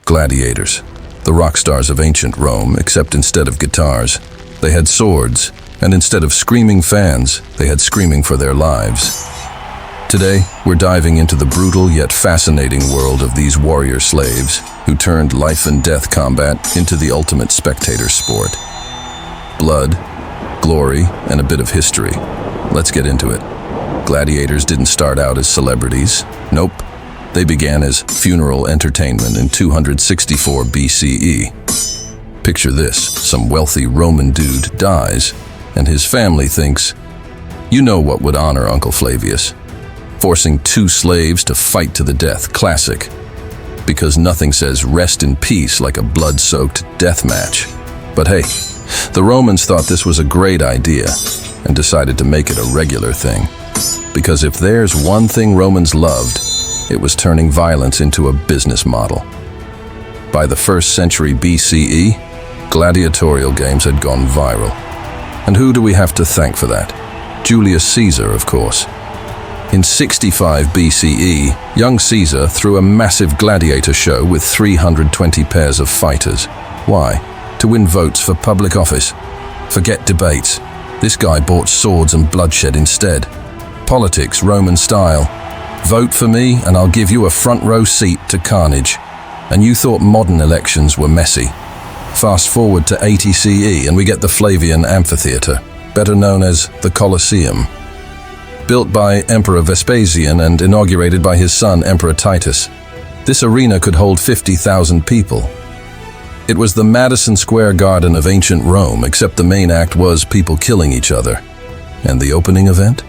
Gladiators. The rock stars of ancient Rome, except instead of guitars, they had swords, and instead of screaming fans, they had screaming for their lives. Today, we're diving into the brutal yet fascinating world of these warrior slaves who turned life and death combat into the ultimate spectator sport. Blood, glory, and a bit of history. Let's get into it. Gladiators didn't start out as celebrities. Nope. They began as funeral entertainment in 264 BCE. Picture this, some wealthy Roman dude dies, and his family thinks, you know what would honor Uncle Flavius? Forcing two slaves to fight to the death, classic. Because nothing says rest in peace like a blood-soaked death match. But hey, the Romans thought this was a great idea and decided to make it a regular thing. Because if there's one thing Romans loved, it was turning violence into a business model. By the 1st century BCE, gladiatorial games had gone viral. And who do we have to thank for that? Julius Caesar, of course. In 65 BCE, young Caesar threw a massive gladiator show with 320 pairs of fighters. Why? To win votes for public office. Forget debates. This guy bought swords and bloodshed instead. Politics, Roman style. Vote for me and I'll give you a front row seat to carnage. And you thought modern elections were messy. Fast forward to 80 CE and we get the Flavian Amphitheater, better known as the Colosseum. Built by Emperor Vespasian and inaugurated by his son Emperor Titus, this arena could hold 50,000 people. It was the Madison Square Garden of ancient Rome, except the main act was people killing each other. And the opening event?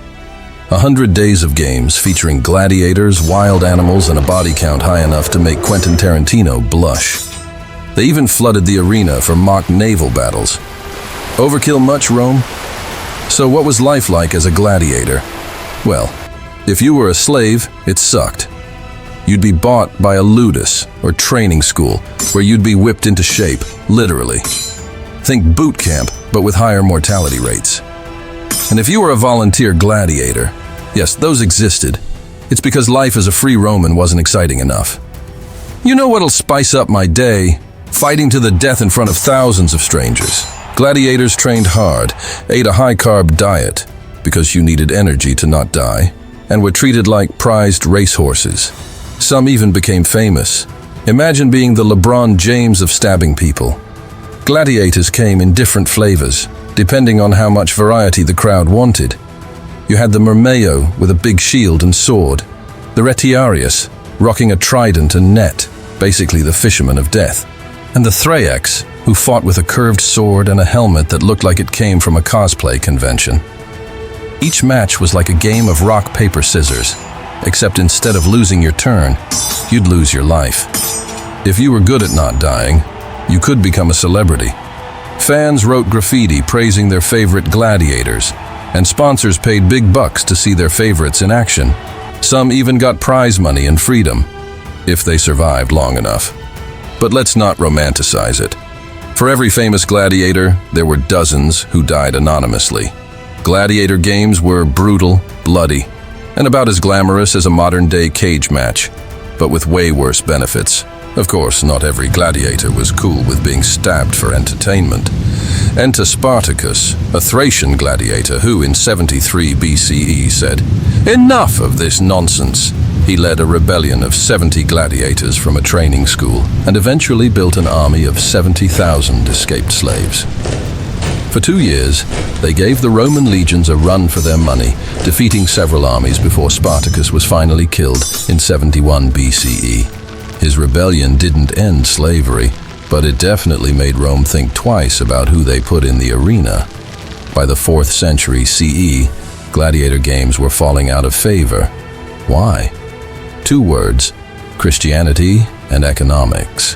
100 days of games featuring gladiators, wild animals, and a body count high enough to make Quentin Tarantino blush. They even flooded the arena for mock naval battles. Overkill much, Rome? So what was life like as a gladiator? Well, if you were a slave, it sucked. You'd be bought by a ludus, or training school, where you'd be whipped into shape, literally. Think boot camp, but with higher mortality rates. And if you were a volunteer gladiator, yes, those existed. It's because life as a free Roman wasn't exciting enough. You know what'll spice up my day? Fighting to the death in front of thousands of strangers. Gladiators trained hard, ate a high-carb diet, because you needed energy to not die, and were treated like prized racehorses. Some even became famous. Imagine being the LeBron James of stabbing people. Gladiators came in different flavors, depending on how much variety the crowd wanted. You had the Murmeo with a big shield and sword, the Retiarius rocking a trident and net, basically the fisherman of death, and the Thraex, who fought with a curved sword and a helmet that looked like it came from a cosplay convention. Each match was like a game of rock, paper, scissors, except instead of losing your turn, you'd lose your life. If you were good at not dying, you could become a celebrity. Fans wrote graffiti praising their favorite gladiators, and sponsors paid big bucks to see their favorites in action. Some even got prize money and freedom, if they survived long enough. But let's not romanticize it. For every famous gladiator, there were dozens who died anonymously. Gladiator games were brutal, bloody, and about as glamorous as a modern-day cage match, but with way worse benefits. Of course, not every gladiator was cool with being stabbed for entertainment. Enter Spartacus, a Thracian gladiator who, in 73 BCE, said, "Enough of this nonsense." He led a rebellion of 70 gladiators from a training school and eventually built an army of 70,000 escaped slaves. For 2 years, they gave the Roman legions a run for their money, defeating several armies before Spartacus was finally killed in 71 BCE. His rebellion didn't end slavery, but it definitely made Rome think twice about who they put in the arena. By the 4th century CE, gladiator games were falling out of favor. Why? 2 words: Christianity and economics.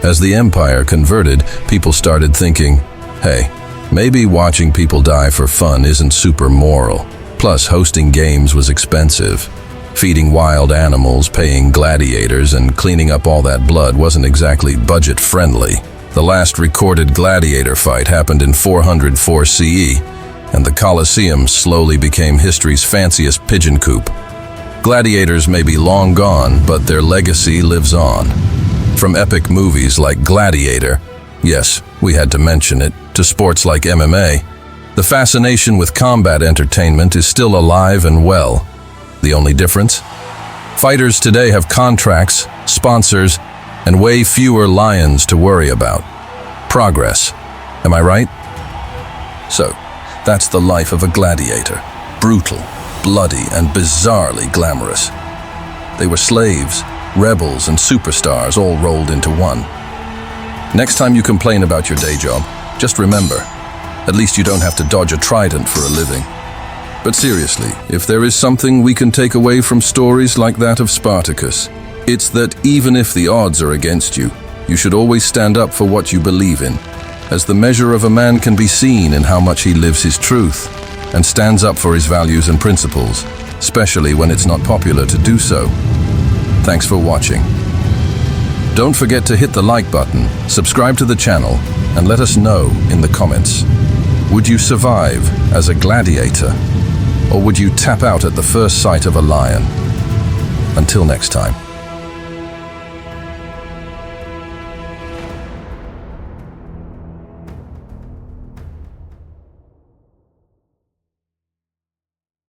As the empire converted, people started thinking, hey, maybe watching people die for fun isn't super moral. Plus, hosting games was expensive. Feeding wild animals, paying gladiators, and cleaning up all that blood wasn't exactly budget-friendly. The last recorded gladiator fight happened in 404 CE, and the Colosseum slowly became history's fanciest pigeon coop. Gladiators may be long gone, but their legacy lives on. from epic movies like Gladiator, yes, we had to mention it, to sports like MMA, the fascination with combat entertainment is still alive and well. The only difference? Fighters today have contracts, sponsors, and way fewer lions to worry about. Progress. Am I right? So, that's the life of a gladiator. Brutal, bloody, and bizarrely glamorous. They were slaves, rebels, and superstars all rolled into one. Next time you complain about your day job, just remember, at least you don't have to dodge a trident for a living. But seriously, if there is something we can take away from stories like that of Spartacus, it's that even if the odds are against you, you should always stand up for what you believe in, as the measure of a man can be seen in how much he lives his truth and stands up for his values and principles, especially when it's not popular to do so. Thanks for watching. Don't forget to hit the like button, subscribe to the channel, and let us know in the comments. Would you survive as a gladiator, or would you tap out at the first sight of a lion? Until next time.